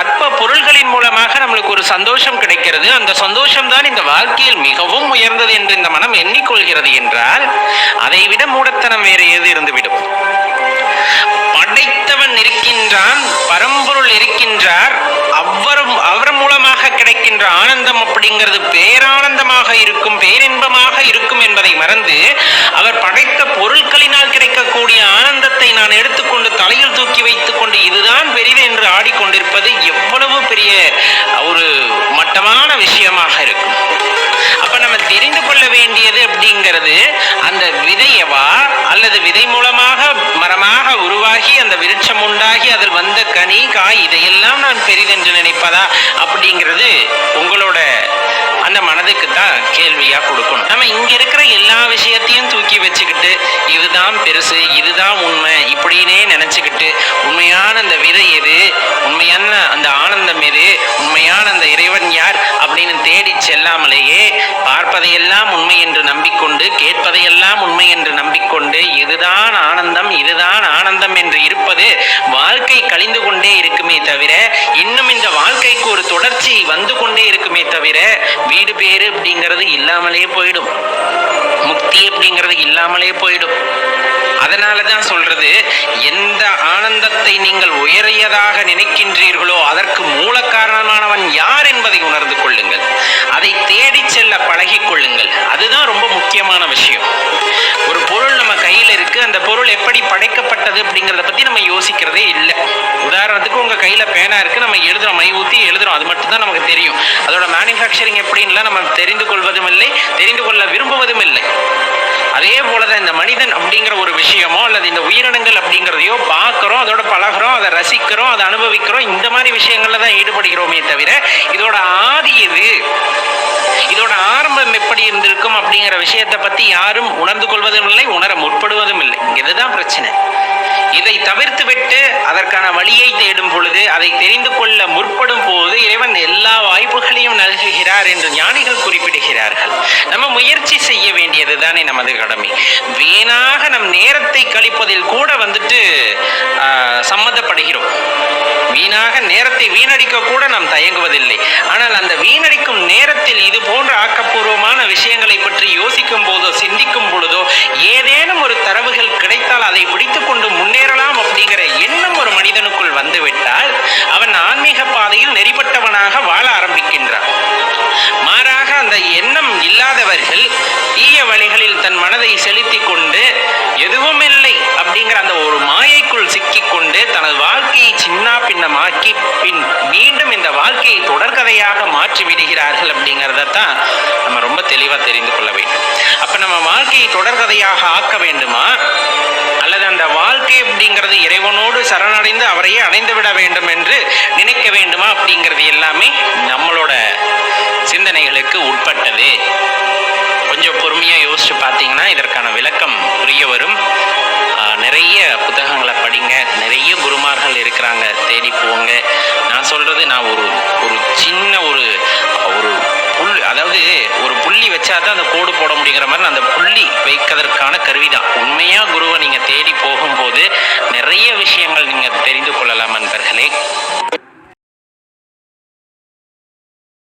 அற்ப பொருள்களின் மூலமாக நம்மளுக்கு ஒரு சந்தோஷம் கிடைக்கிறது. அந்த சந்தோஷம் தான் இந்த வாழ்க்கையில் மிகவும் உயர்ந்தது என்று இந்த மனம் எண்ணிக்கொள்கிறது என்றால் அதை விட மூடத்தனம் வேறு ஏது இருந்துவிடும். படைத்தவன் இருக்கின்றான், பரம்பொருள் இருக்கின்றார், அவர் மூலமாக கிடைக்கின்ற ஆனந்தம் அப்படிங்கிறது பேரானந்தமாக இருக்கும், பேரின்பமாக இருக்கும் என்பதை மறந்து அவர் படைத்த பொருட்களினால் கிடைக்கக்கூடிய ஆனந்தத்தை நான் எடுத்துக்கொண்டு தலையில் தூக்கி வைத்துக் கொண்டு இதுதான் பெரிது என்று ஆடிக்கொண்டிருப்பது எவ்வளவு பெரிய ஒரு மட்டமான விஷயமாக இருக்கும். அப்ப நம்ம தெரிந்து கொள்ள வேண்டியது அப்படிங்கிறது அந்த விதையவா அல்லது விதை மூலமாக மரமாக உருவாகி அந்த விருட்சம் உண்டாகி அதில் வந்த கனி காய் இதையெல்லாம் நான் பெரிதென்று நினைப்பதா அப்படிங்கிறது உங்களோட அந்த மனதுக்கு தான் கேள்வியா கொடுக்கணும். நம்ம இங்க இருக்கிற எல்லா விஷயத்தையும் தூக்கி வச்சுக்கிட்டு இதுதான் பெருசு, இதுதான் உண்மை இப்படின்னே நினைச்சுக்கிட்டு உண்மையான அந்த விதை எது, உண்மையான அந்த ஆனந்தம் எது, உண்மையான அந்த இறைவன் யார் அப்படின்னு தேடி செல்லாமலேயே பார்ப்பதையெல்லாம் உண்மை என்று நம்பிக்கொண்டு கேட்பதையெல்லாம் உண்மை என்று நம்பிக்கொண்டு இதுதான் ஆனந்தம் இதுதான் ஆனந்தம் என்று இருப்பது வாழ்க்கை கழிந்து கொண்டே இருக்குமே தவிர இன்னும் இந்த வாழ்க்கைக்கு ஒரு தொடர்ச்சி வந்து கொண்டே இருக்குமே தவிர வீடு பேரு அப்படிங்கிறது இல்லாமலே போயிடும், முக்தி அப்படிங்கிறது இல்லாமலே போயிடும். அதனாலதான் சொல்றது, எந்த ஆனந்தத்தை நீங்கள் உயரியதாக நினைக்கின்றீர்களோ அதற்கு மூல காரணமானவன் யார் என்பதை உணர்ந்து கொள்ளுங்கள். அதை தேடி செல்ல பழகி கொள்ளுங்கள். அதுதான் ரொம்ப முக்கியமான விஷயம். ஒரு பொருள் நம்ம கையில இருக்கு, அந்த பொருள் எப்படி படைக்கப்பட்டது அப்படிங்கிறத பத்தி நம்ம யோசிக்கிறதே இல்லை. உதாரணத்துக்கு உங்க கையில பேனா இருக்கு, நம்ம எழுதுறோம், மை ஊத்தி எழுதுறோம், அது மட்டும் தான் நமக்கு தெரியும். அதோட மேனுஃபேக்சரிங் எப்படின்லாம் நம்ம தெரிந்து கொள்வதும் இல்லை, தெரிந்து கொள்ள விரும்புவதும் இல்லை. அதே போலதான் இந்த மனிதன் அப்படிங்கிற ஒரு விஷயமோ அல்லது இந்த உயிரினங்கள் அப்படிங்கிறதையோ பார்க்கிறோம், அதோட பழகிறோம், அதை ரசிக்கிறோம், அதை அனுபவிக்கிறோம், இந்த மாதிரி விஷயங்கள்ல தான் ஈடுபடுகிறோமே தவிர இதோட ஆதி எது, இதோட ஆரம்பம் எப்படி இருந்திருக்கும் அப்படிங்கிற விஷயத்தை பத்தி யாரும் உணர்ந்து கொள்வதும் இல்லை, உணர முற்படுவதும் இல்லை. இதுதான் பிரச்சனை. இதை தவிர்த்து விட்டு அதற்கான வழியை தேடும் பொழுது, அதை தெரிந்து கொள்ள முற்படும் போது இறைவன் எல்லா வாய்ப்புகளையும் நல்குகிறார் என்று ஞானிகள் குறிப்பிடுகிறார்கள். நம்ம முயற்சி செய்ய வேண்டியது தானே நமது கடமை. வீணாக நம் நேரத்தை கழிப்பதில் கூட சம்மதப்படுகிறோம். வீணாக நேரத்தை வீணடிக்க கூட நாம் தயங்குவதில்லை. ஆனால் அந்த வீணடிக்கும் நேரத்தில் இது போன்ற ஆக்கப்பூர்வமான விஷயங்களை பற்றி யோசிக்கும் போதோ சிந்திக்கும் பொழுதோ ஏதேனும் ஒரு தரவுகள் கிடைத்தால் அதை பிடித்துக் கொண்டு முன்னேறலாம் அப்படிங்கிற எண்ணம் ஒரு மனிதனுக்குள் வந்துவிட்டால் அவன் ஆன்மீக பாதையில் நெறிப்பட்டவனாக வாழ ஆரம்பிக்கின்றான். மாறாக அந்த எண்ணம் இல்லாதவர்கள் தீய வழிகளில் தன் மனதை செலுத்தி கொண்டு எதுவும் இல்லை அப்படிங்கிற அந்த ஒரு மாயைக்குள் சிக்கிக்கொண்டு தனது வாழ்க்கையை சின்ன பின்னமாக்கி பின் மீண்டும் இந்த வாழ்க்கையை தொடர்கதையாக மாற்றி விடுகிறார்கள் அப்படிங்கிறதான் நம்ம ரொம்ப தெளிவா தெரிந்து கொள்ள வேண்டும். அப்ப நம்ம வாழ்க்கையை தொடர்கதையாக ஆக்க வேண்டுமா அல்லது அந்த வாழ்க்கை அப்படிங்கிறது இறைவனோடு சரணடைந்து அவரையே அடைந்து விட வேண்டும் என்று நினைக்க வேண்டுமா அப்படிங்கிறது எல்லாமே நம்மளோட சிந்தனைகளுக்கு உட்பட்டது. கொஞ்சம் பொறுமையா யோசிச்சு பார்த்தீங்கன்னா இதற்கான விளக்கம் புரிய வரும். நிறைய புத்தகங்களை படிங்க, நிறைய குருமார்கள் இருக்கிறாங்க, தேடி போங்க. நான் சொல்றது, நான் ஒரு சின்ன ஒரு புள்ளி, அதாவது ஒரு புள்ளி வச்சாதான் அந்த கோடு போட முடியுங்கிற மாதிரி அந்த புள்ளி வைக்கிறதுக்கான கருவிதான். உண்மையா குருவை நீங்க தேடி போகும்போது நிறைய விஷயங்கள் நீங்க தெரிந்து கொள்ள